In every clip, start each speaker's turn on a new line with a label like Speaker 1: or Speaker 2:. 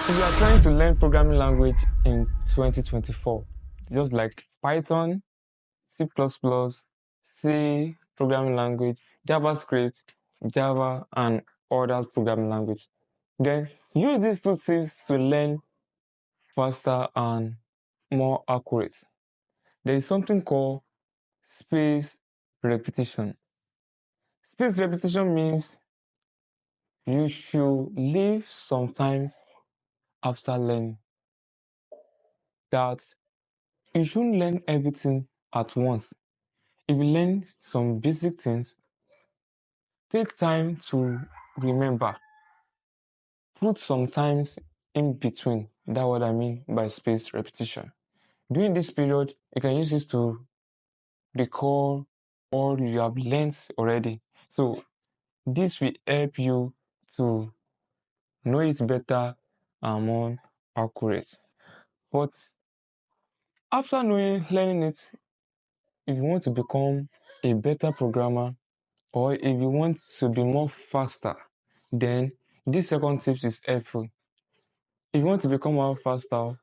Speaker 1: If you are trying to learn programming language in 2024, just like Python, C++, C programming language, JavaScript, Java, and other programming language, then use these two tips to learn faster and more accurate. There is something called spaced repetition. Spaced repetition means you should leave sometimes after learning. That you shouldn't learn everything at once. If you learn some basic things, take time to remember. Put some times in between. That's what I mean by spaced repetition. During this period, you can use this to recall all you have learned already. So this will help you to know it better and more accurate. But after learning it, if you want to become a better programmer or if you want to be more faster, then this second tip is helpful. If you want to become more faster,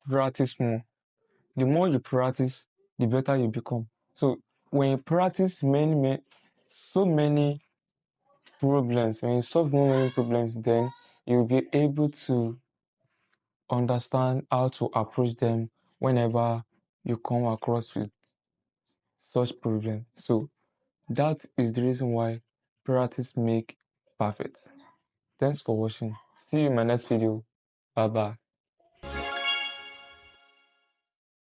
Speaker 1: practice more. The more you practice, the better you become. So when you practice so many problems, when you solve many problems, then you'll be able to understand how to approach them whenever you come across with such problem. So that is the reason why practice make perfect. Thanks for watching. See you in my next video. Bye bye.